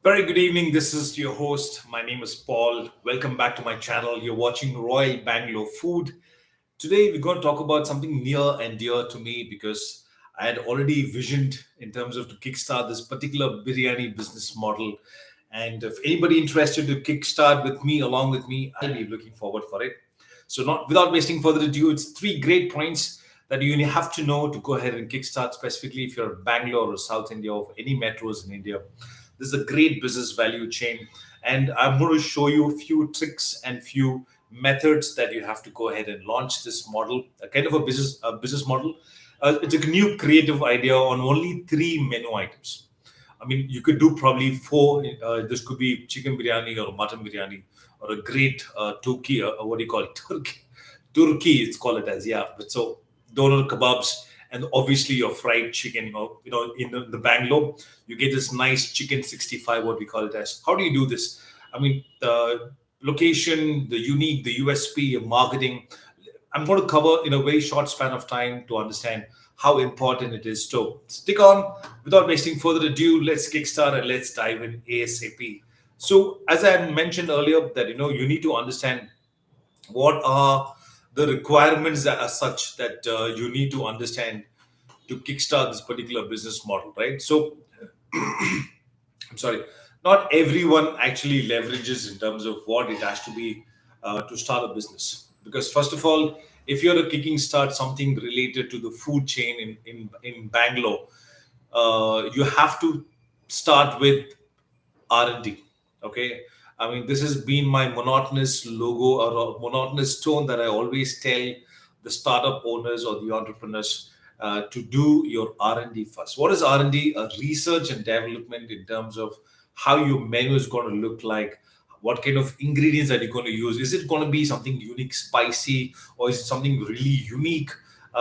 Very good evening. This is your host. My name is Paul. Welcome back to my channel. You're watching Royal Bangalore Food. Today, we're going to talk about something near and dear to me because I had already visioned in terms of to kickstart this particular biryani business model. And if anybody interested to kickstart with me, along with me, I'll be looking forward for it. So, not without wasting further ado, it's three great points that you have to know to go ahead and kickstart, specifically if you're in Bangalore or South India or any metros in India. This is a great business value chain, and I'm going to show you a few tricks and few methods that you have to go ahead and launch this model, a kind of a business model. It's a new creative idea on only three menu items. I mean, you could do probably four. This could be chicken biryani or mutton biryani or a great Turkey, what do you call it? Turkey, it's called it as, yeah. But so doner kebabs and obviously your fried chicken. In the Bangalore, you get this nice chicken 65, what we call it as. How do you do this? I mean, the location, the unique, the USP, your marketing. I'm going to cover in a very short span of time to understand how important it is. So stick on. Without wasting further ado, let's kickstart and let's dive in ASAP. So as I mentioned earlier, that you need to understand what are the requirements that are such that you need to understand to kickstart this particular business model, right? So I'm sorry, not everyone actually leverages in terms of what it has to be to start a business. Because first of all, if you're a kicking start something related to the food chain in Bangalore, you have to start with R&D. Okay. I mean, this has been my monotonous logo or a monotonous tone that I always tell the startup owners or the entrepreneurs to do your R&D first. What is R&D? A research and development in terms of how your menu is going to look like, what kind of ingredients are you going to use? Is it going to be something unique, spicy, or is it something really unique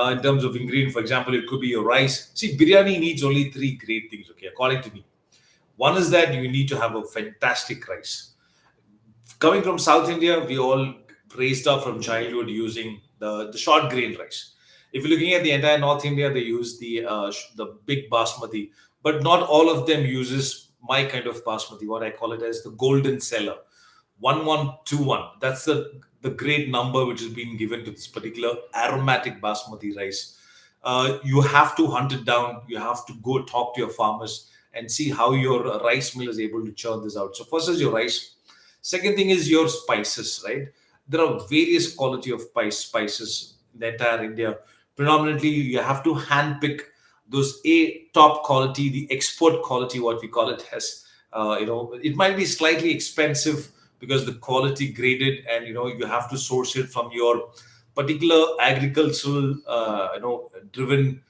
in terms of ingredient? For example, it could be your rice. See, biryani needs only three great things, okay, according to me. One is that you need to have a fantastic rice. Coming from South India, we all raised up from childhood using the short grain rice. If you're looking at the entire North India, they use the big basmati, but not all of them uses my kind of basmati. What I call it as the golden seller, 1121. That's the great number which has been given to this particular aromatic basmati rice. You have to hunt it down. You have to go talk to your farmers and see how your rice mill is able to churn this out. So first is your rice. Second thing is your spices, right? There are various quality of spices in the entire India. Predominantly, you have to handpick those a top quality, the export quality, what we call it as. It might be slightly expensive because the quality graded, and you have to source it from your particular agricultural, driven.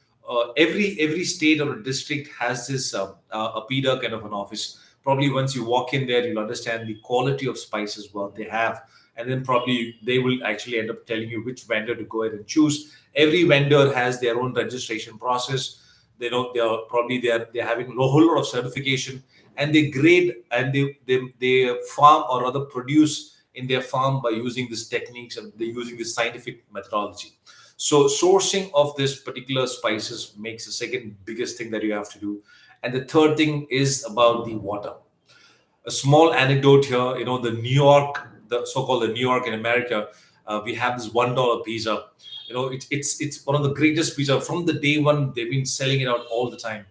Every state or a district has this a PIDA kind of an office. Probably once you walk in there, you'll understand the quality of spices what they have, and then probably they will actually end up telling you which vendor to go ahead and choose. Every vendor has their own registration process. They know they're having a whole lot of certification, and they grade and they farm or rather produce in their farm by using these techniques, and they're using this scientific methodology. So sourcing of this particular spices makes the second biggest thing that you have to do. And the third thing is about the water. A small anecdote here, the New York, the so-called the New York in America, we have this $1 pizza. It's one of the greatest pizza. From the day one, they've been selling it out all the time.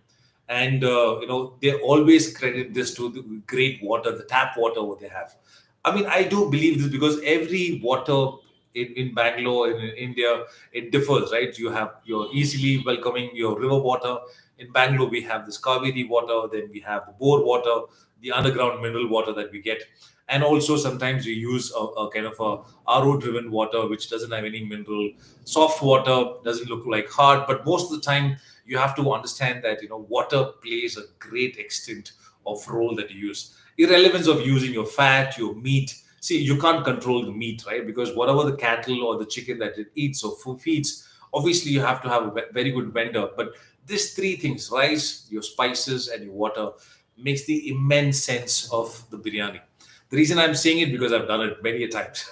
And they always credit this to the great water, the tap water what they have. I mean, I do believe this because every water in Bangalore, in India, it differs, right? You have your easily welcoming your river water. In Bangalore, we have this Kaveri water, then we have the bore water, the underground mineral water that we get. And also sometimes we use a kind of a RO-driven water, which doesn't have any mineral. Soft water doesn't look like hard, but most of the time you have to understand that water plays a great extent of role that you use. Irrelevance of using your fat, your meat. See, you can't control the meat, right? Because whatever the cattle or the chicken that it eats or feeds, obviously you have to have a very good vendor. But these three things, rice, your spices, and your water, makes the immense sense of the biryani. The reason I'm saying it because I've done it many a times.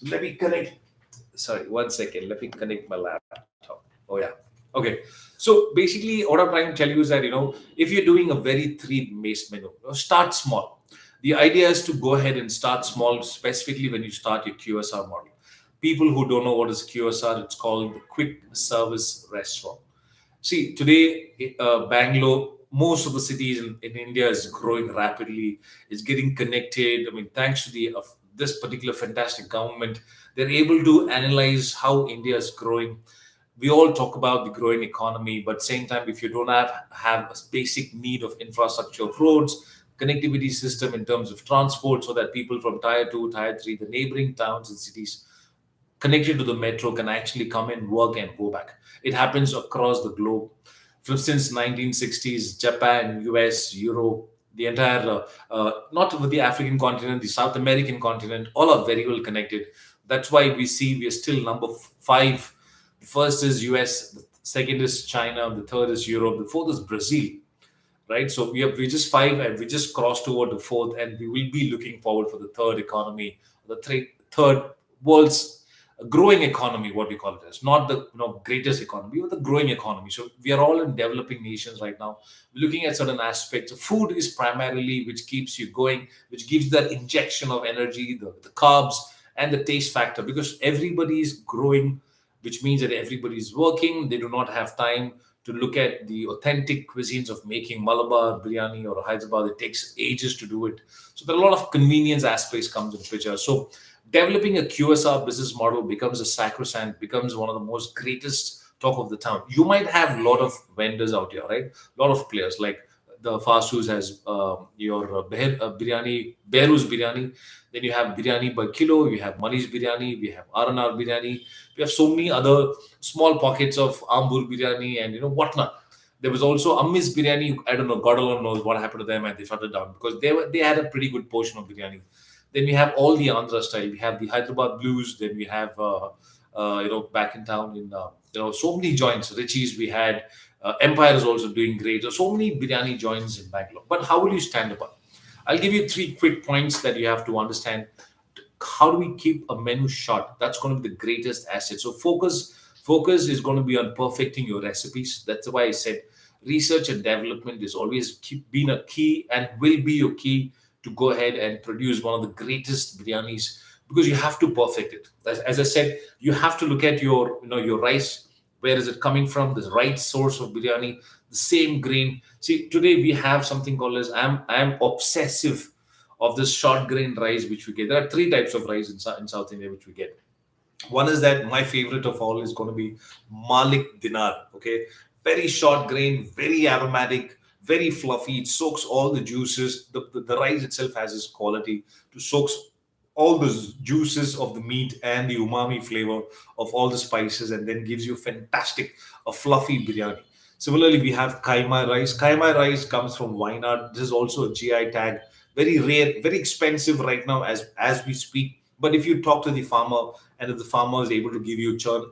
Let me connect. Sorry, one second. Let me connect my laptop. Oh yeah. Okay. So basically, what I'm trying to tell you is that, if you're doing a very three-based menu, start small. The idea is to go ahead and start small, specifically when you start your QSR model. People who don't know what is QSR, it's called the quick service restaurant. See, today, Bangalore, most of the cities in India is growing rapidly. It's getting connected. I mean, thanks to this particular fantastic government, they're able to analyze how India is growing. We all talk about the growing economy, but same time, if you don't have a basic need of infrastructure of roads, connectivity system in terms of transport, so that people from tier 2, tier 3, the neighboring towns and cities connected to the metro can actually come in, work, and go back. It happens across the globe. Since 1960s, Japan, US, Europe, the entire, not with the African continent, the South American continent, all are very well connected. That's why we are still number five. The first is US, the second is China, the third is Europe, the fourth is Brazil, right? So we just five, and we just crossed over to fourth, and we will be looking forward for the third economy, the third world's growing economy, what we call it as, not the greatest economy, but the growing economy. So we are all in developing nations right now, looking at certain aspects. So food is primarily which keeps you going, which gives that injection of energy, the carbs, and the taste factor, because everybody is growing, which means that everybody is working. They do not have time to look at the authentic cuisines of making Malabar biryani or Hyderabad. It takes ages to do it. So there are a lot of convenience aspects comes in picture. So developing a QSR business model becomes a sacrosanct, becomes one of the most greatest talk of the town. You might have a lot of vendors out here, right? A lot of players like the fast foods has your biryani, Behrouz biryani. Then you have biryani by kilo. You have Manish biryani. We have R&R biryani. We have so many other small pockets of Ambur biryani and whatnot. There was also Ammis biryani. I don't know. God alone knows what happened to them, and they shut it down because they had a pretty good portion of biryani. Then we have all the Andhra style. We have the Hyderabad blues. Then we have back in town in so many joints. Richie's we had. Empire is also doing great. So many biryani joints in Bangalore. But how will you stand apart? I'll give you three quick points that you have to understand. How do we keep a menu short? That's going to be the greatest asset. So focus is going to be on perfecting your recipes. That's why I said research and development is always been a key and will be your key to go ahead and produce one of the greatest biryanis, because you have to perfect it. As I said, you have to look at your rice. Where is it coming from? The right source of biryani, the same grain. See, today we have something called as I'm obsessive of this short grain rice which we get. There are three types of rice in South India which we get. One is that my favorite of all is going to be Malik Dinar. Okay, very short grain, very aromatic, very fluffy. It soaks all the juices. The rice itself has its quality to soak all the juices of the meat and the umami flavor of all the spices, and then gives you fantastic a fluffy biryani. Similarly, we have kaima rice. Kaima rice comes from Wayanad. This is also a GI tag. Very rare, very expensive right now as we speak. But if you talk to the farmer, and if the farmer is able to give you churn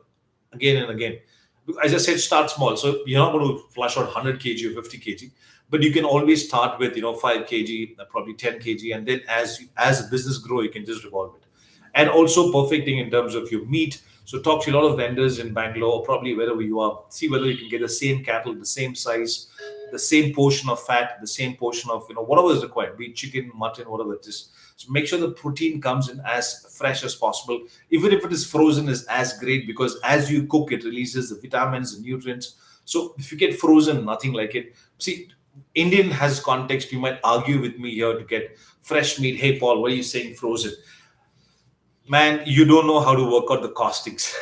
again and again, as I said, start small. So you're not going to flush out 100 kg or 50 kg, but you can always start with 5 kg, probably 10 kg, and then as the business grow, you can just revolve it. And also perfecting in terms of your meat. So talk to a lot of vendors in Bangalore, probably wherever you are. See whether you can get the same cattle, the same size, the same portion of fat, the same portion of whatever is required, be it chicken, mutton, whatever it is. So make sure the protein comes in as fresh as possible. Even if it is frozen, is as great, because as you cook, it releases the vitamins, the nutrients. So if you get frozen, nothing like it. See, Indian has context. You might argue with me here to get fresh meat. Hey, Paul, what are you saying frozen? Man, you don't know how to work out the costings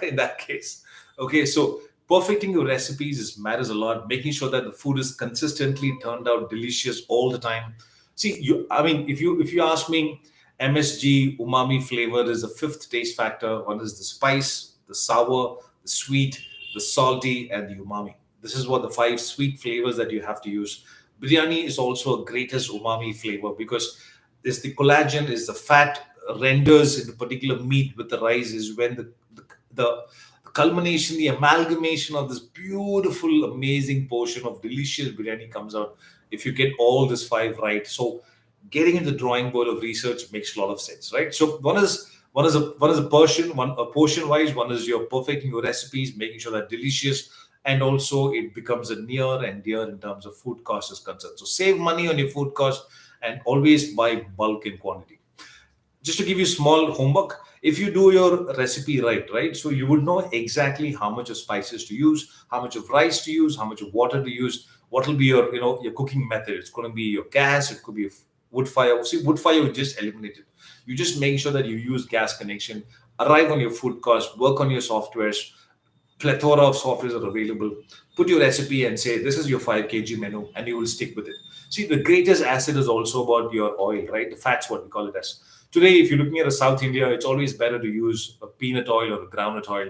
in that case. Okay, so perfecting your recipes is matters a lot. Making sure that the food is consistently turned out delicious all the time. See, I mean, if you ask me, MSG umami flavor is the fifth taste factor. One is the spice, the sour, the sweet, the salty, and the umami. This is what the five sweet flavors that you have to use. Biryani is also a greatest umami flavor, because this the collagen is the fat renders in the particular meat with the rice, is when the culmination, the amalgamation of this beautiful, amazing portion of delicious biryani comes out if you get all this five right. So getting in the drawing board of research makes a lot of sense, right? So one is a portion wise, one is your perfecting your recipes, making sure that delicious, and also it becomes a near and dear in terms of food cost is concerned. So save money on your food cost and always buy bulk in quantity. Just to give you small homework, if you do your recipe right, so you would know exactly how much of spices to use, how much of rice to use, how much of water to use, what will be your your cooking method. It's going to be your gas, it could be a wood fire. See, wood fire you just eliminate it. You just make sure that you use gas connection, arrive on your food cost, work on your softwares. Plethora of softwares are available. Put your recipe and say this is your 5 kg menu, and you will stick with it. See, the greatest asset is also about your oil, right? The fats, what we call it as. Today, if you're looking at a South India, it's always better to use a peanut oil or a groundnut oil.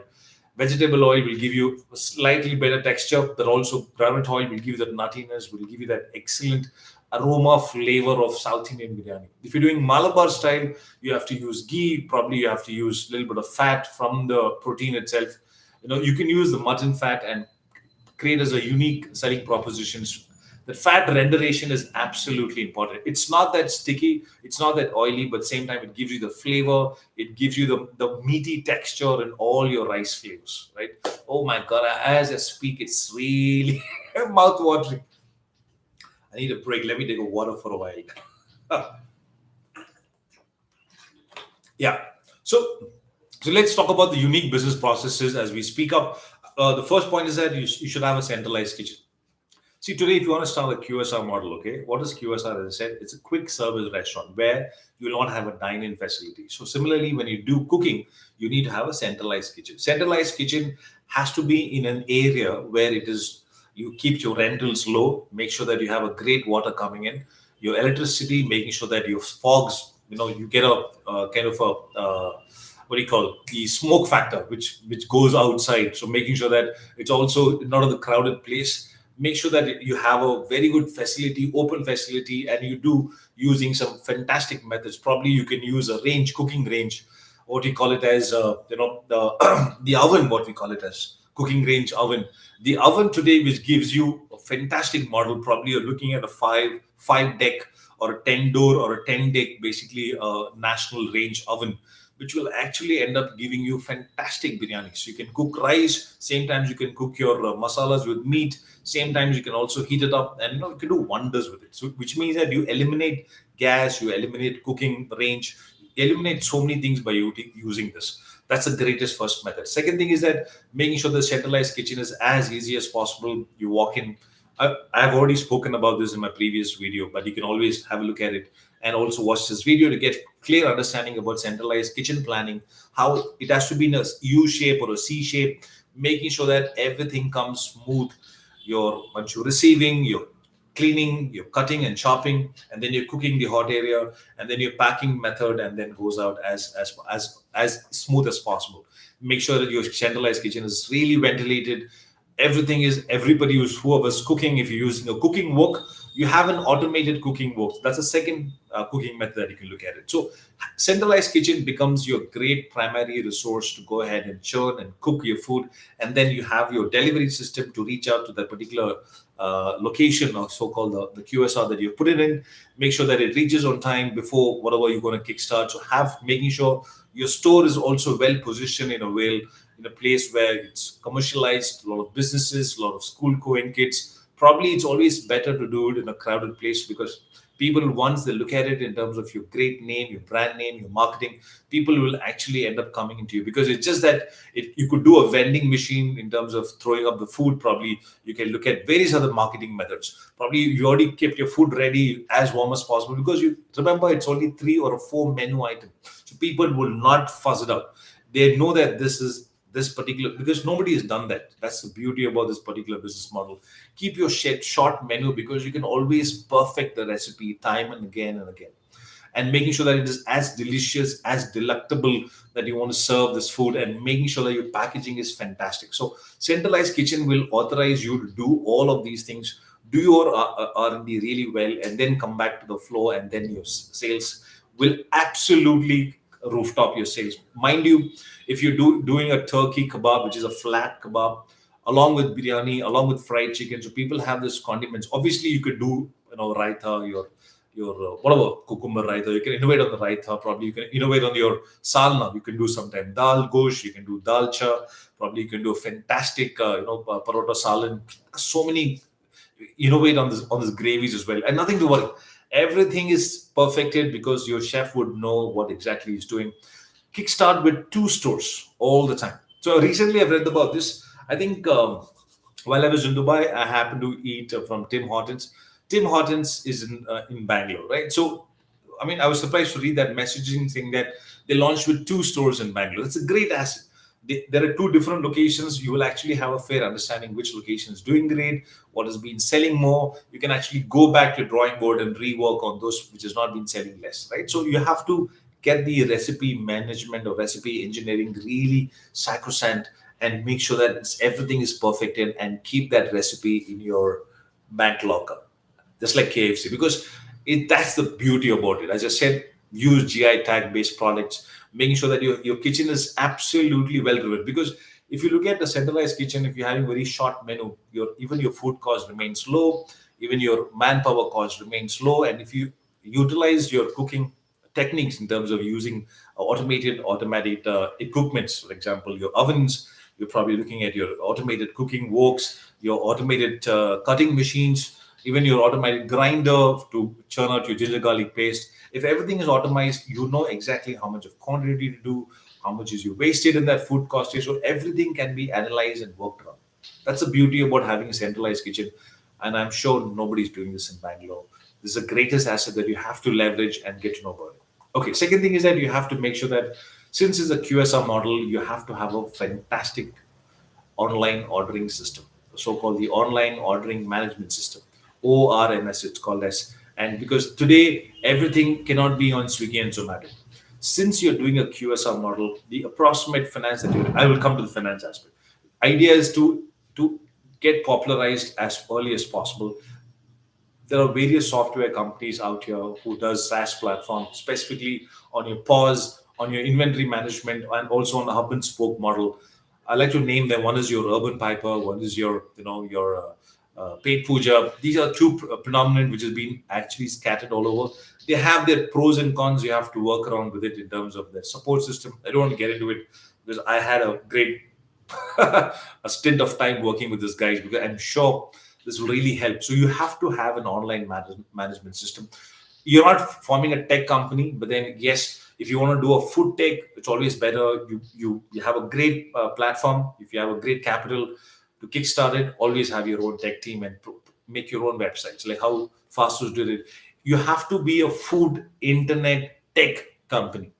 Vegetable oil will give you a slightly better texture, but also groundnut oil will give you that nuttiness, will give you that excellent aroma flavor of South Indian biryani. If you're doing Malabar style, you have to use ghee, probably you have to use a little bit of fat from the protein itself. You can use the mutton fat and create as a unique selling propositions. The fat renderation is absolutely important. It's not that sticky, it's not that oily, but same time it gives you the flavor, it gives you the meaty texture and all your rice flavors, right? Oh my god, as I speak, it's really mouth watering. I need a break. Let me take a water for a while. Yeah. So let's talk about the unique business processes as we speak up. The first point is that you should have a centralized kitchen. See, today, if you want to start a QSR model, okay, what is QSR? As I said, it's a quick service restaurant where you will not have a dine-in facility. So similarly, when you do cooking, you need to have a centralized kitchen. Centralized kitchen has to be in an area where it is you keep your rentals low, make sure that you have a great water coming in, your electricity, making sure that your fogs, you get a kind of a what do you call the smoke factor, which goes outside. So making sure that it's also not in the crowded place. Make sure that you have a very good facility, open facility, and you do using some fantastic methods. Probably you can use a cooking range, what we call it as, the the oven, what we call it as cooking range oven. The oven today, which gives you a fantastic model. Probably you're looking at a five deck or a 10 door or a 10 deck, basically a national range oven, which will actually end up giving you fantastic biryani. So you can cook rice, same times you can cook your masalas with meat, same times you can also heat it up, and you can do wonders with it. So which means that you eliminate gas, you eliminate cooking range, you eliminate so many things by using this. That's the greatest first method. Second thing is that making sure the centralized kitchen is as easy as possible. You walk in. I've already spoken about this in my previous video, but you can always have a look at it and also watch this video to get clear understanding about centralized kitchen planning, how it has to be in a U shape or a C shape, making sure that everything comes smooth. Once you're receiving, you're cleaning, you're cutting and chopping, and then you're cooking the hot area, and then your packing method, and then goes out as smooth as possible. Make sure that your centralized kitchen is really ventilated. Everybody whoever's cooking, if you're using a cooking wok, you have an automated cooking wok. That's a second cooking method that you can look at it. So centralized kitchen becomes your great primary resource to go ahead and churn and cook your food, and then you have your delivery system to reach out to that particular location, or so-called the QSR that you've put it in. Make sure that it reaches on time before whatever you're going to kickstart. So making sure your store is also well positioned in a place where it's commercialized. A lot of businesses, a lot of school going kids. Probably it's always better to do it in a crowded place, because people, once they look at it in terms of your great name, your brand name, your marketing, people will actually end up coming into you. Because it's just that you could do a vending machine in terms of throwing up the food. Probably you can look at various other marketing methods. Probably you already kept your food ready as warm as possible, because you remember it's only 3 or 4 menu items. So people will not fuss it out. They know that this particular, because nobody has done that. That's the beauty about this particular business model. Keep your short menu, because you can always perfect the recipe time and again, and making sure that it is as delicious, as delectable, that you want to serve this food, and making sure that your packaging is fantastic. So centralized kitchen will authorize you to do all of these things, do your R&D really well, and then come back to the floor, and then your sales will absolutely rooftop your sales. Mind you, if you're doing a turkey kebab, which is a flat kebab, along with biryani, along with fried chicken, so people have this condiments. Obviously, you could do raita, whatever cucumber raita. You can innovate on the raita. Probably you can innovate on your salna. You can do sometime dal gosh. You can do dal cha. Probably you can do a fantastic parota salan. So many innovate on this gravies as well, and nothing to worry. Everything is perfected because your chef would know what exactly he's doing. Kickstart with two stores all the time. So recently I've read about this. I think while I was in Dubai, I happened to eat from Tim Hortons. Tim Hortons is in Bangalore, right? So I mean, I was surprised to read that messaging thing that they launched with two stores in Bangalore. It's a great asset. There are two different locations. You will actually have a fair understanding which location is doing great, what has been selling more. You can actually go back to drawing board and rework on those which has not been selling less, right? So you have to get the recipe management or recipe engineering really sacrosanct and make sure that everything is perfect and keep that recipe in your bank locker, just like KFC, because that's the beauty about it. As I said, use GI tag based products, making sure that your kitchen is absolutely well driven. Because if you look at the centralized kitchen, if you're having very short menu, even your food cost remains low, even your manpower cost remains low, and if you utilize your cooking techniques in terms of using automated equipments, for example, your ovens, you're probably looking at your automated cooking wokes, your automated cutting machines, even your automated grinder to churn out your ginger garlic paste. If everything is automized, you know exactly how much of quantity to do, how much is you wasted in that food cost. So everything can be analyzed and worked on. That's the beauty about having a centralized kitchen. And I'm sure nobody's doing this in Bangalore. This is the greatest asset that you have to leverage and get to know about it. Okay, second thing is that you have to make sure that since it's a QSR model, you have to have a fantastic online ordering system, so-called the online ordering management system, ORMS it's called as. And because today everything cannot be on Swiggy and Zomato, since you're doing a QSR model, the approximate finance that I will come to the finance aspect. Idea is to get popularized as early as possible. There are various software companies out here who does SaaS platform specifically on your POS, on your inventory management, and also on the hub and spoke model. I like to name them. One is your Urban Piper, one is your Paid Puja. These are two predominant which has been actually scattered all over. They have their pros and cons. You have to work around with it in terms of their support system. I don't want to get into it because I had a great a stint of time working with these guys, because I'm sure this will really help. So you have to have an online management system. You're not forming a tech company, but then yes, if you want to do a food tech, it's always better. You have a great platform. If you have a great capital to kickstart it, always have your own tech team and make your own websites. Like how Fasters did it. You have to be a food internet tech company.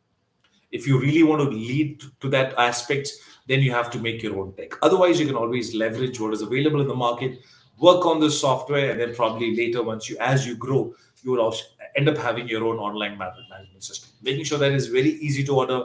If you really want to lead to that aspect, then you have to make your own tech. Otherwise, you can always leverage what is available in the market, work on the software, and then probably later, once you as you grow, you will also end up having your own online management system. Making sure that it's very easy to order,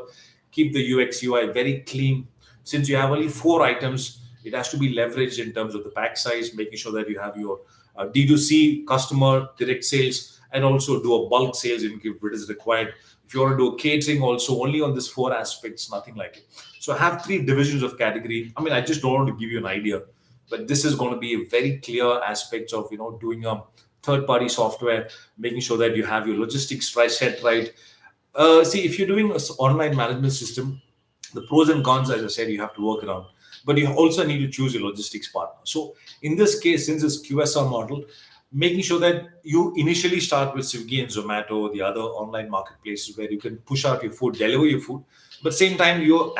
keep the UX UI very clean. Since you have only four items, it has to be leveraged in terms of the pack size, making sure that you have your D2C customer direct sales, and also do a bulk sales if it is required. If you want to do a catering, also only on these four aspects, nothing like it. So I have three divisions of category. I mean, I just don't want to give you an idea, but this is going to be a very clear aspect of doing a third party software, making sure that you have your logistics right set right. See, if you're doing an online management system, the pros and cons, as I said, you have to work around, but you also need to choose your logistics partner. So in this case, since it's QSR model, making sure that you initially start with Swiggy and Zomato, the other online marketplaces where you can push out your food, deliver your food, but same time your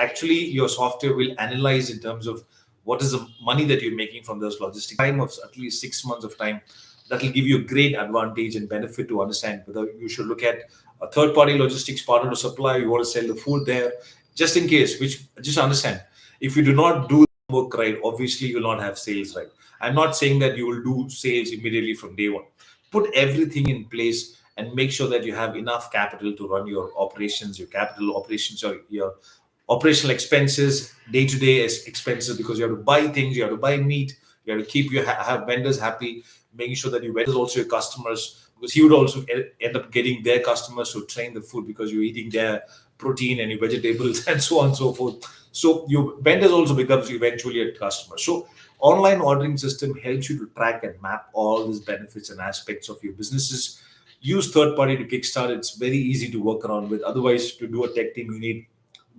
software will analyze in terms of what is the money that you're making from those logistics. Time of at least 6 months of time, that will give you a great advantage and benefit to understand whether you should look at a third party logistics partner to supply, you want to sell the food there, just in case, which just understand, if you do not do the work right, obviously you will not have sales right. I'm not saying that you will do sales immediately from day one. Put everything in place and make sure that you have enough capital to run your operations, your capital operations, or your operational expenses, day-to-day expenses, because you have to buy things, you have to buy meat, you have to keep your have vendors happy, making sure that your vendors also your customers, because he would also end up getting their customers to train the food because you're eating their protein and your vegetables and so on and so forth. So your vendors also becomes eventually a customer. So online ordering system helps you to track and map all these benefits and aspects of your businesses. Use third party to kickstart. It's very easy to work around with. Otherwise, to do a tech team, you need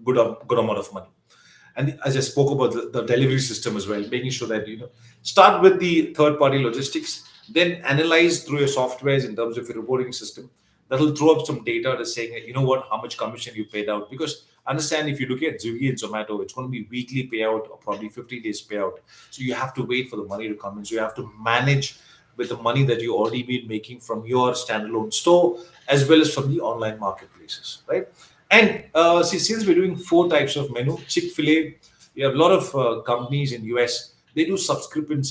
good amount of money. And as I spoke about the delivery system as well, making sure that start with the third party logistics, then analyze through your softwares in terms of your reporting system. That'll throw up some data to saying that, what, how much commission you paid out. Because understand, if you look at Swiggy and Zomato, it's going to be weekly payout or probably 50 days payout. So you have to wait for the money to come in. So you have to manage with the money that you already been making from your standalone store as well as from the online marketplaces, right? And see, since we're doing four types of menu, Chick-fil-A, we have a lot of companies in US. They do subscription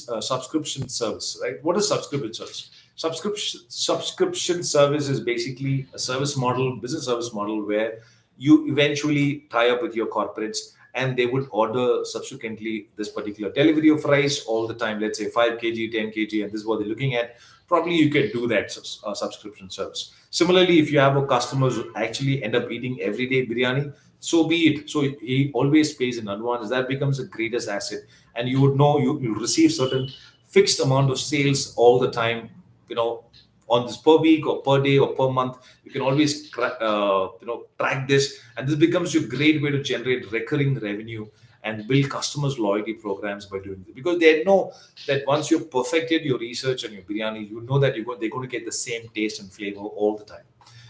service, right? What is subscription service? Subscription service is basically a service model, business service model, where you eventually tie up with your corporates and they would order subsequently this particular delivery of rice all the time. Let's say 5 kg, 10 kg, and this is what they're looking at. Probably you can do that subscription service. Similarly, if you have a customer who actually end up eating everyday biryani, so be it. So he always pays in advance. That becomes the greatest asset, and you would know you receive certain fixed amount of sales all the time. You know, on this per week or per day or per month, you can always track this, and this becomes your great way to generate recurring revenue and build customers loyalty programs by doing this, because they know that once you've perfected your research and your biryani, you know that they're going to get the same taste and flavor all the time,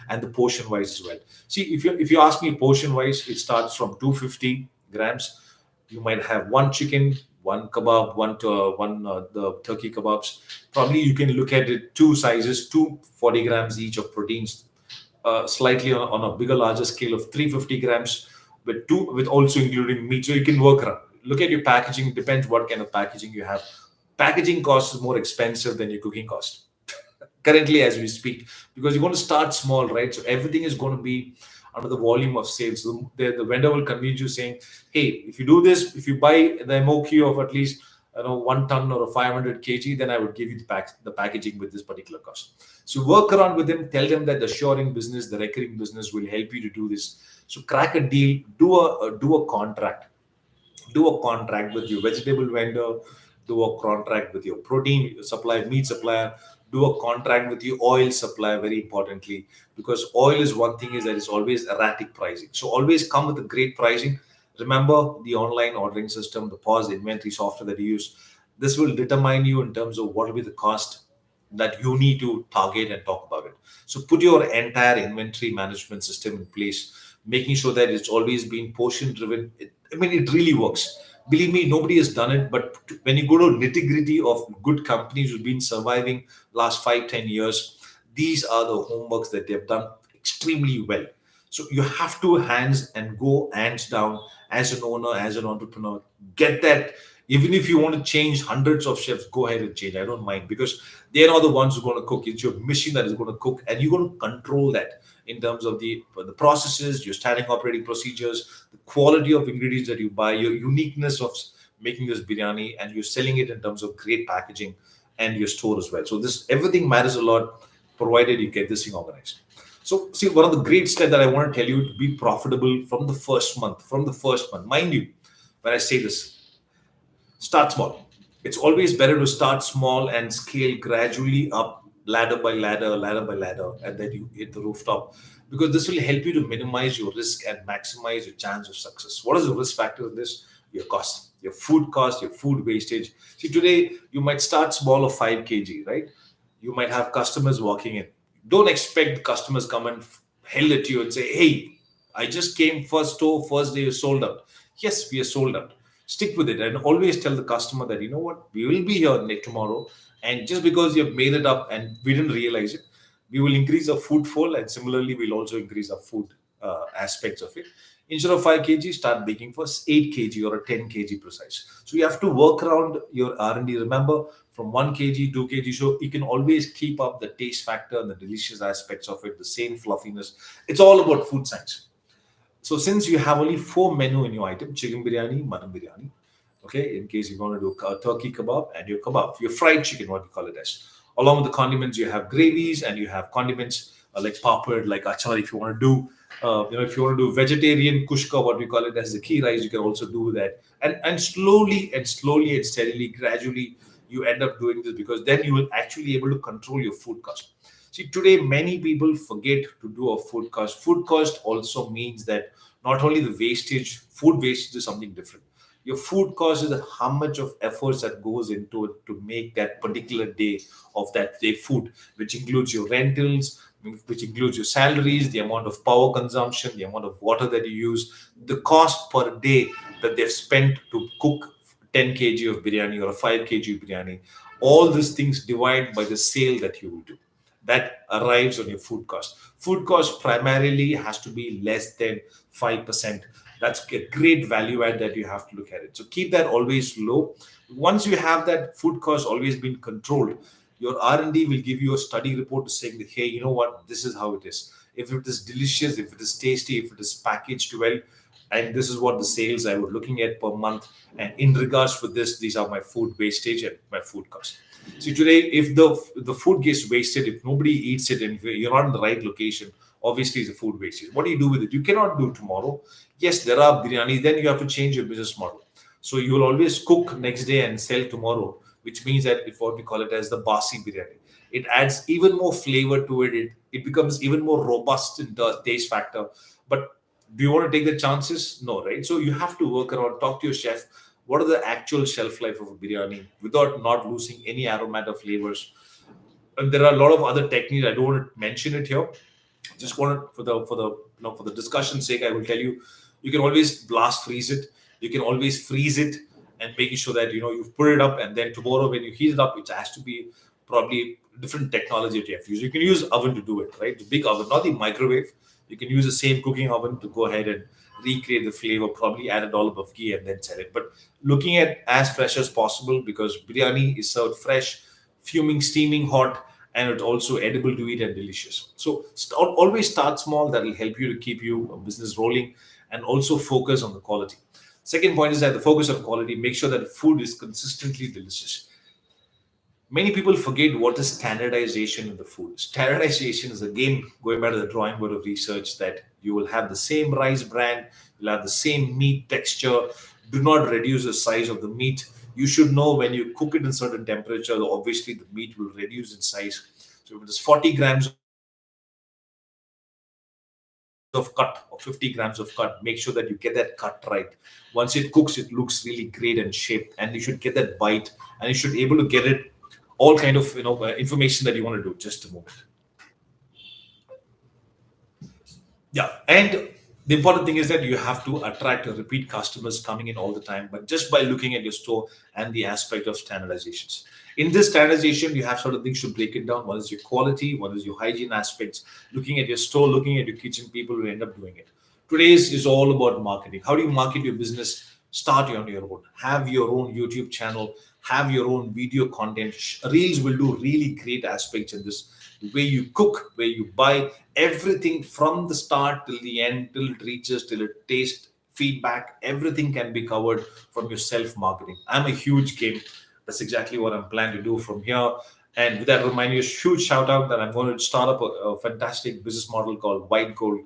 and the portion wise as well. See, if you ask me portion wise, it starts from 250 grams. You might have one chicken, one kebab, one the turkey kebabs. Probably you can look at it two sizes, 240 grams each of proteins, slightly on a bigger, larger scale of 350 grams, with also including meat. So you can work around. Look at your packaging. It depends what kind of packaging you have. Packaging cost is more expensive than your cooking cost currently as we speak, because you're going to start small, right? So everything is going to be under the volume of sales. So the vendor will convince you saying, hey, if you do this, if you buy the MOQ of at least 1 ton or a 500 kg, then I would give you the packaging with this particular cost. So work around with them, tell them that the shoring business, the recurring business will help you to do this. So crack a deal, do a contract with your vegetable vendor, do a contract with your protein supplier, meat supplier, do a contract with your oil supplier, very importantly, because oil is one thing is that it's always erratic pricing. So always come with a great pricing. Remember the online ordering system, the POS inventory software that you use. This will determine you in terms of what will be the cost that you need to target and talk about it. So put your entire inventory management system in place, making sure that it's always been portion driven. It really works. Believe me, nobody has done it. But when you go to nitty gritty of good companies who've been surviving last 5-10 years, these are the homeworks that they've done extremely well. So you have to hands down as an owner, as an entrepreneur, get that. Even if you want to change hundreds of chefs, go ahead and change. I don't mind, because they're not the ones who are going to cook. It's your machine that is going to cook, and you're going to control that in terms of the processes, your standing operating procedures, the quality of ingredients that you buy, your uniqueness of making this biryani, and you're selling it in terms of great packaging and your store as well. So this everything matters a lot, provided you get this thing organized. So see, one of the great steps that I want to tell you to be profitable from the first month. From the first month, mind you, when I say this, start small. It's always better to start small and scale gradually up, ladder by ladder, ladder by ladder, and then you hit the rooftop, because this will help you to minimize your risk and maximize your chance of success. What is the risk factor in this? Your cost, your food wastage. See, today you might start small of 5 kg, right? You might have customers walking in. Don't expect the customers come and hell at you and say, hey, I just came first store, first day, you sold out. Yes, we are sold out. Stick with it and always tell the customer that, you know what, we will be here next tomorrow. And just because you've made it up and we didn't realize it, we will increase our footfall, and similarly, we'll also increase our food aspects of it. Instead of 5 kg, start baking for 8 kg or a 10 kg precise. So you have to work around your R&D. Remember, from 1 kg, 2 kg, so you can always keep up the taste factor and the delicious aspects of it, the same fluffiness. It's all about food science. So since you have only four menu in your item, chicken biryani, mutton biryani, okay, in case you want to do a turkey kebab and your kebab, your fried chicken, what we call it as. Along with the condiments, you have gravies and you have condiments like papad, like achar. If you want to do, if you want to do vegetarian kushka, what we call it as the key rice, you can also do that. And slowly and steadily, gradually, you end up doing this, because then you will actually able to control your food cost. See, today many people forget to do a food cost. Food cost also means that not only the wastage, food wastage is something different. Your food cost is how much of efforts that goes into it to make that particular day of that day food, which includes your rentals, which includes your salaries, the amount of power consumption, the amount of water that you use, the cost per day that they've spent to cook 10 kg of biryani or a 5 kg biryani. All these things divide by the sale that you will do. That arrives on your food cost. Food cost primarily has to be less than 5%. That's a great value add that you have to look at it. So keep that always low. Once you have that food cost always been controlled, your R&D will give you a study report to saying that, hey, you know what, this is how it is. If it is delicious, if it is tasty, if it is packaged well, and this is what the sales I was looking at per month. And in regards to this, these are my food wastage and my food cost. See, today, if the food gets wasted, if nobody eats it, and if you're not in the right location, obviously it's a food wastage. What do you do with it? You cannot do tomorrow. Yes, there are biryani. Then you have to change your business model. So you will always cook next day and sell tomorrow, which means that if what we call it as the basi biryani, it adds even more flavor to it. It becomes even more robust in the taste factor. But do you want to take the chances? No, right? So you have to work around, talk to your chef. What are the actual shelf life of a biryani without not losing any aromatic flavors? And there are a lot of other techniques. I don't want to mention it here. Just wanted for the discussion sake, I will tell you, you can always blast freeze it. You can always freeze it and making sure that you've put it up, and then tomorrow when you heat it up, it has to be probably different technology that you have to use. You can use oven to do it, right? The big oven, not the microwave. You can use the same cooking oven to go ahead and recreate the flavor, probably add a dollop of ghee and then sell it. But looking at as fresh as possible, because biryani is served fresh, fuming, steaming hot, and it's also edible to eat and delicious. So always start small. That will help you to keep your business rolling, and also focus on the quality. Second point is that the focus on quality. Make sure that the food is consistently delicious. Many people forget what is standardization in the food. Standardization is again going back to the drawing board of research, that you will have the same rice brand, you'll have the same meat texture. Do not reduce the size of the meat. You should know when you cook it in certain temperature, obviously the meat will reduce in size. So if it is 40 grams of cut or 50 grams of cut, make sure that you get that cut right. Once it cooks, it looks really great and shaped, and you should get that bite, and you should be able to get it all kind of information that you want to do. Just a moment. Yeah, and the important thing is that you have to attract repeat customers coming in all the time, but just by looking at your store and the aspect of standardizations. In this standardization, you have certain things to break it down. One is your quality, one is your hygiene aspects, looking at your store, looking at your kitchen, people will end up doing it. Today's is all about marketing. How do you market your business? Start on your own. Have your own YouTube channel, have your own video content. Reels will do really great aspects in this. The way you cook, where you buy, everything from the start till the end, till it reaches, till it tastes, feedback, everything can be covered from your self marketing. I'm a huge game. That's exactly what I'm planning to do from here. And with that, remind you, a huge shout out that I'm going to start up a fantastic business model called White Gold.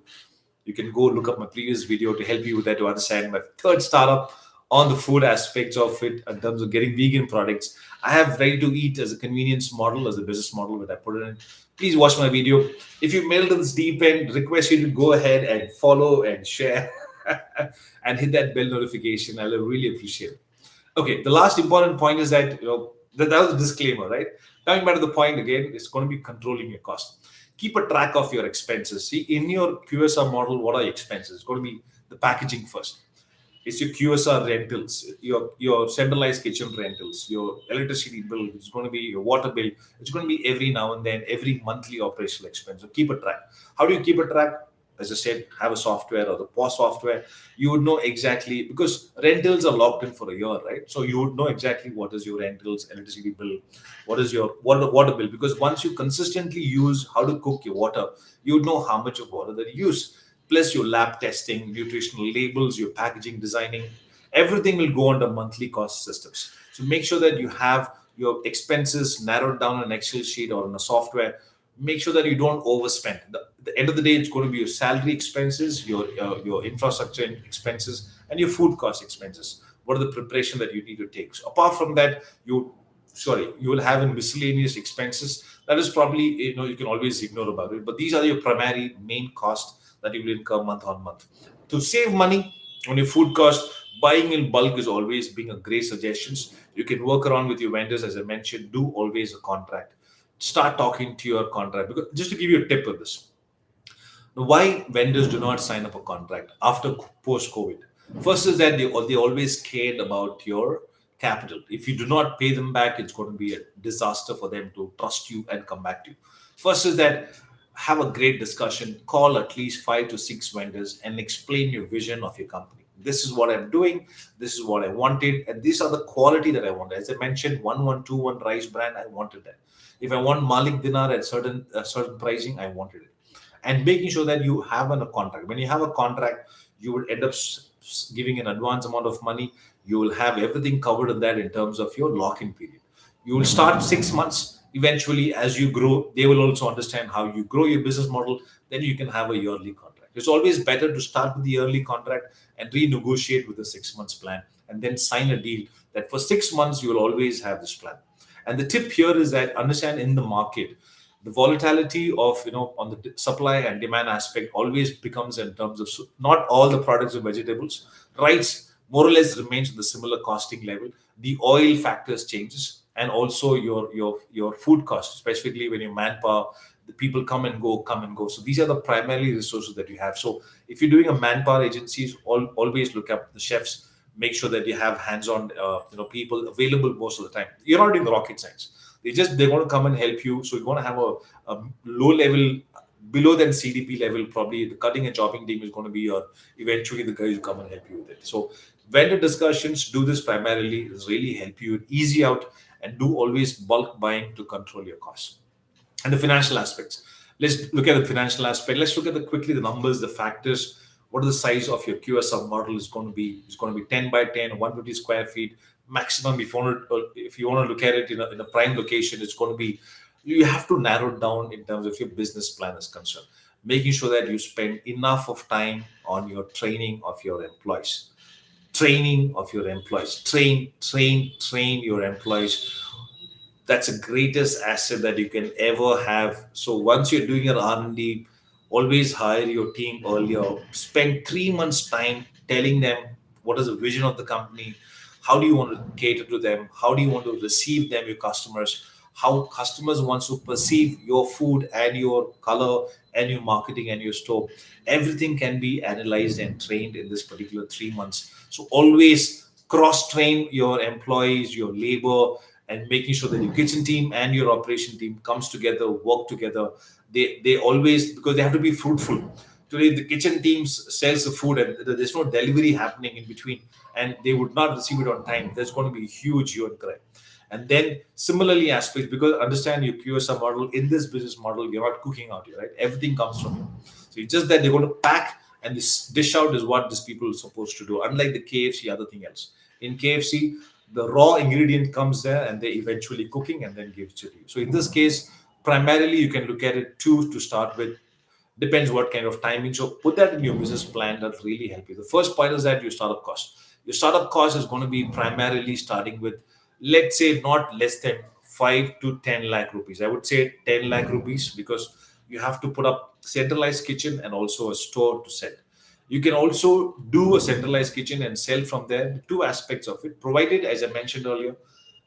You can go look up my previous video to help you with that, to understand my third startup on the food aspects of it in terms of getting vegan products. I have ready to eat as a convenience model, as a business model that I put it in. Please watch my video. If you made it to this deep end, request you to go ahead and follow and share and hit that bell notification. I'll really appreciate it. Okay, the last important point is that that was a disclaimer, right? Coming back to the point again, it's going to be controlling your cost. Keep a track of your expenses. See, in your QSR model, what are your expenses? It's going to be the packaging first. It's your QSR rentals, your centralized kitchen rentals, your electricity bill, which is going to be your water bill. It's going to be every now and then, every monthly operational expense. So keep a track. How do you keep a track? As I said, have a software or the POS software. You would know exactly, because rentals are locked in for a year, right? So you would know exactly what is your rentals, electricity bill, what is your water bill. Because once you consistently use how to cook your water, you would know how much of water that you use. Plus your lab testing, nutritional labels, your packaging designing, everything will go under monthly cost systems. So make sure that you have your expenses narrowed down on an Excel sheet or on a software. Make sure that you don't overspend. The end of the day, it's going to be your salary expenses, your infrastructure expenses, and your food cost expenses. What are the preparation that you need to take? So apart from that, you sorry, you will have in miscellaneous expenses. That is probably, you can always ignore about it. But these are your primary main costs that you will incur month on month. To save money on your food cost, buying in bulk is always being a great suggestions. You can work around with your vendors, as I mentioned. Do always a contract. Start talking to your contract, because just to give you a tip of this, now, why vendors do not sign up a contract after post COVID? First is that they always cared about your capital. If you do not pay them back, it's going to be a disaster for them to trust you and come back to you. First is that have a great discussion, call at least 5 to 6 vendors and explain your vision of your company. This is what I'm doing, this is what I wanted, and these are the quality that I wanted. As I mentioned, 1121 rice brand, I wanted that. If I want Malik Dinar at certain pricing, I wanted it. And making sure that you have a contract. When you have a contract, you would end up giving an advance amount of money. You will have everything covered in that in terms of your lock-in period. You will start 6 months. Eventually, as you grow, they will also understand how you grow your business model. Then you can have a yearly contract. It's always better to start with the yearly contract and renegotiate with the 6 months plan, and then sign a deal that for 6 months you will always have this plan. And the tip here is that understand in the market, the volatility of, on the supply and demand aspect always becomes in terms of, not all the products of vegetables, rice more or less remains at the similar costing level. The oil factors changes, and also your food cost, specifically when your manpower, the people come and go. So these are the primary resources that you have. So if you're doing a manpower agencies, always look up the chefs. Make sure that you have hands-on, people available most of the time. You're not doing rocket science. They're going to come and help you. So you're going to have a low level, below than CDP level. Probably the cutting and chopping team is going to be your, eventually the guys who come and help you with it. So vendor discussions, do this primarily, is really help you easy out, and do always bulk buying to control your costs. And the financial aspects. Let's look at the financial aspect. Let's look at quickly the numbers, the factors. What are the size of your QSR model is going to be? It's going to be 10 by 10, 150 square feet maximum. If you want to look at it in a prime location, it's going to be, you have to narrow it down in terms of your business plan is concerned. Making sure that you spend enough of time on your training of your employees. Train your employees. That's the greatest asset that you can ever have. So once you're doing your R&D, always hire your team earlier. Spend 3 months time telling them what is the vision of the company, how do you want to cater to them, how do you want to receive them, your customers, how customers want to perceive your food and your color and your marketing and your store. Everything can be analyzed and trained in this particular 3 months. So always cross train your employees, your labor, and making sure that your kitchen team and your operation team comes together, work together. They always, because they have to be fruitful. Today the kitchen teams sells the food and there's no delivery happening in between, and they would not receive it on time. There's going to be a huge hue and cry. And then similarly aspects, because understand your QSR model, in this business model you're not cooking out here, right? Everything comes from you. So it's just that they're going to pack, and this dish out is what these people are supposed to do, unlike the KFC, other thing else. In KFC, the raw ingredient comes there and they eventually cooking and then give it to you. So in this case, primarily you can look at it two to start with. Depends what kind of timing. So put that in your business plan. That really help you. The first point is that your startup cost. Your startup cost is going to be primarily starting with, let's say, not less than 5 to 10 lakh rupees. I would say 10 lakh rupees, because you have to put up centralized kitchen and also a store to sell. You can also do a centralized kitchen and sell from there. The two aspects of it, provided, as I mentioned earlier,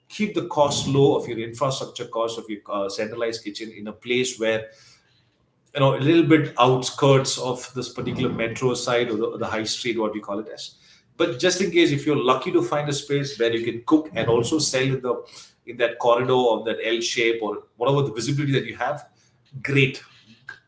keep the cost low of your infrastructure cost of your centralized kitchen in a place where, a little bit outskirts of this particular metro side, or the high street, what we call it as. But just in case, if you're lucky to find a space where you can cook and also sell in that corridor of that L shape or whatever the visibility that you have, great,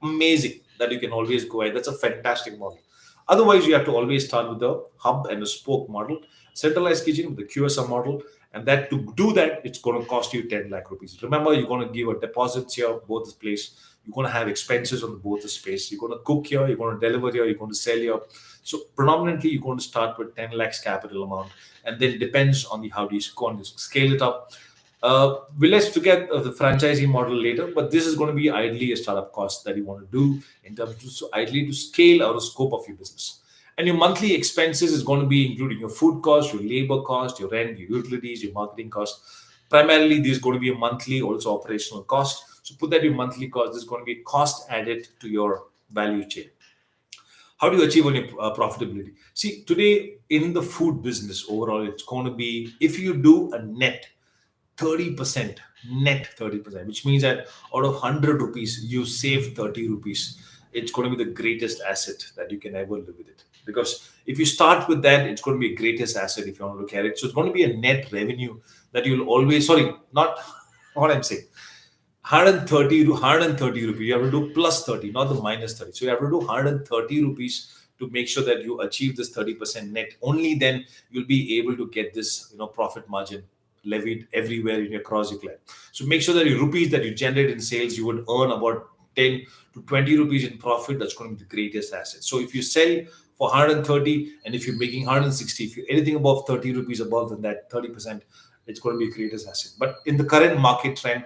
amazing, that you can always go ahead. That's a fantastic model. Otherwise, you have to always start with the hub and the spoke model, centralized kitchen with the QSR model, and that to do that, it's going to cost you 10 lakh rupees. Remember, you're going to give a deposit here, both the place. You're going to have expenses on both the space. You're going to cook here, you're going to deliver here, you're going to sell here. So predominantly, you're going to start with 10 lakhs capital amount, and then depends on the how do you going to scale it up. We'll let's look at the franchising model later, but this is going to be ideally a startup cost that you want to do in terms of, so ideally to scale out the scope of your business. And your monthly expenses is going to be including your food cost, your labor cost, your rent, your utilities, your marketing cost. Primarily, there's going to be a monthly also operational cost. So put that in monthly cost. There's going to be cost added to your value chain. How do you achieve on your profitability? See, today in the food business overall, it's going to be, if you do a net 30%, net 30%, which means that out of 100 rupees, you save 30 rupees. It's going to be the greatest asset that you can ever live with it. Because if you start with that, it's going to be a greatest asset if you want to look at it. So it's going to be a net revenue that you'll always, sorry, not what I'm saying. 130 to 130 rupees. You have to do plus 30, not the minus 30. So you have to do 130 rupees to make sure that you achieve this 30% net. Only then you'll be able to get this, profit margin levied everywhere in your across your client. So make sure that your rupees that you generate in sales, you would earn about 10 to 20 rupees in profit. That's going to be the greatest asset. So if you sell for 130 and if you're making 160, if you anything above 30 rupees above than that 30%, it's going to be a greatest asset. But in the current market trend,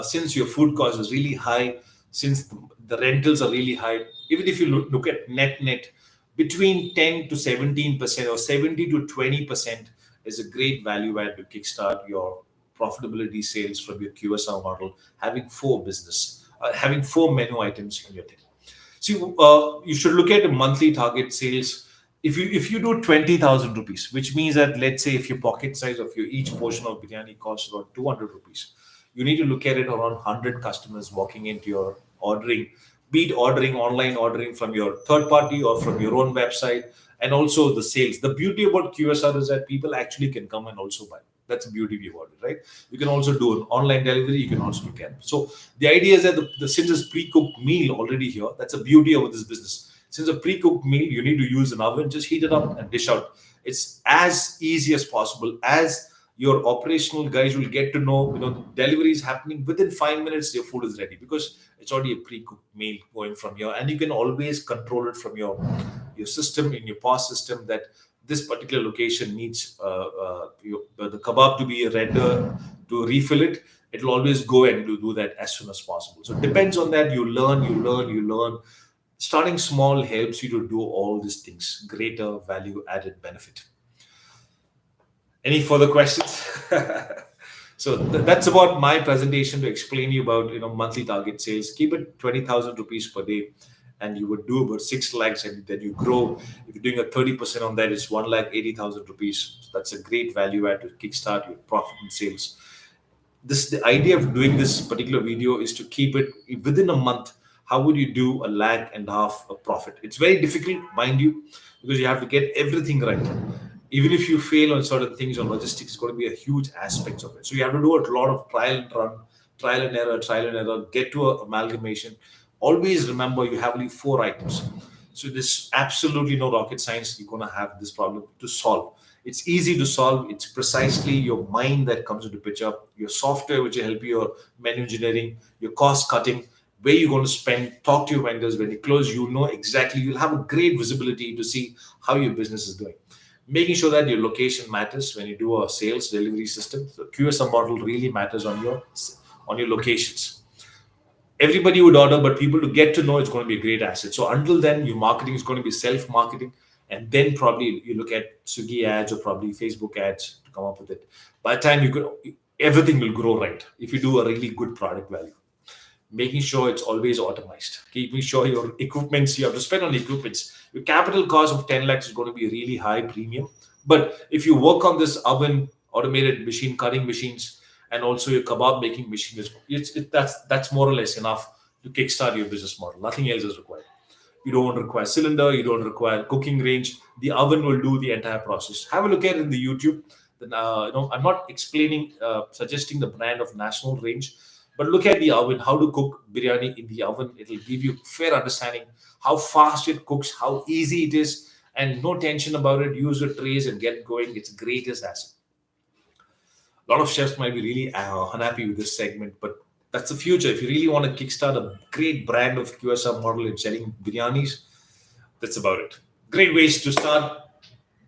since your food cost is really high, since the rentals are really high, even if you look at net between 10 to 17% or 70 to 20% is a great value add to kickstart your profitability sales from your QSR model, having four menu items in your thing. See, you should look at the monthly target sales. If you do 20,000 rupees, which means that, let's say if your pocket size of your each portion of biryani costs about 200 rupees, you need to look at it around 100 customers walking into your ordering, be it ordering online, ordering from your third party or from your own website, and also the sales. The beauty about QSR is that people actually can come and also buy. That's the beauty about it, right? You can also do an online delivery. You can also look at it. So the idea is that since it's pre-cooked meal already here, that's the beauty of this business. Since a pre-cooked meal, you need to use an oven, just heat it up and dish out. It's as easy as possible. As your operational guys will get to know, the delivery is happening within 5 minutes. Your food is ready because it's already a pre-cooked meal going from here, and you can always control it from your system in your POS system that this particular location needs the kebab to be render to refill it. It will always go and do that as soon as possible. So it depends on that. You learn. Starting small helps you to do all these things. Greater value added benefit. Any further questions? So that's about my presentation to explain you about monthly target sales. Keep it 20,000 rupees per day, and you would do about 6 lakhs, and then you grow. If you're doing a 30% on that, it's 1,80,000 rupees. So that's a great value add to kickstart your profit and sales. The idea of doing this particular video is to keep it within a month. How would you do a lakh and a half of profit? It's very difficult, mind you, because you have to get everything right. Even if you fail on certain things on logistics, it's going to be a huge aspect of it. So you have to do a lot of trial and error, get to a amalgamation. Always remember you have only 4 items. So there's absolutely no rocket science. You're going to have this problem to solve. It's easy to solve. It's precisely your mind that comes into picture, your software, which will help you, your menu engineering, your cost cutting, where you're going to spend, talk to your vendors. When you close, you know exactly, you'll have a great visibility to see how your business is doing. Making sure that your location matters when you do a sales delivery system. The QSR model really matters on your locations. Everybody would order, but people to get to know it's going to be a great asset. So until then, your marketing is going to be self-marketing, and then probably you look at Swiggy ads or probably Facebook ads to come up with it. By the time everything will grow right if you do a really good product value. Making sure it's always automized, keeping sure your equipments, you have to spend on equipments. Your capital cost of 10 lakhs is going to be a really high premium. But if you work on this oven, automated machine, cutting machines, and also your kebab making machine, that's more or less enough to kickstart your business model. Nothing else is required. You don't require cylinder, you don't require cooking range. The oven will do the entire process. Have a look at it in the YouTube. Then, I'm not suggesting the brand of national range, but look at the oven, how to cook biryani in the oven. It'll give you fair understanding how fast it cooks, how easy it is, and no tension about it. Use your trays and get going. It's the greatest asset. A lot of chefs might be really unhappy with this segment, but that's the future. If you really want to kickstart a great brand of QSR model in selling biryanis, that's about it. Great ways to start.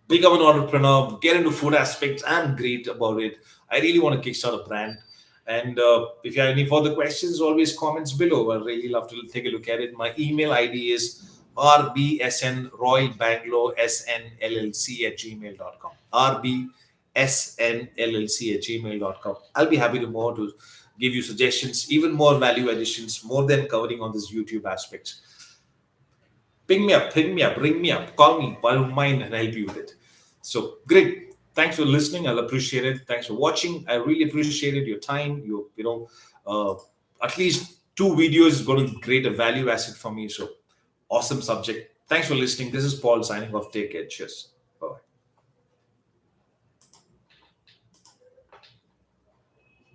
Become an entrepreneur, get into food aspects. I'm great about it. I really want to kickstart a brand. And if you have any further questions, always comments below. I'd really love to take a look at it. My email ID is rbsnroyalbangalore@gmail.com. snllc@gmail.com. I'll be happy to more to give you suggestions, even more value additions, more than covering on this YouTube aspect. Ping me up, ring me up, call me. I don't mind and help you with it. So great. Thanks for listening. I'll appreciate it. Thanks for watching. I really appreciated your time. Uh, at least two videos is going to create a value asset for me. So awesome subject. Thanks for listening. This is Paul signing off. Take care. Cheers.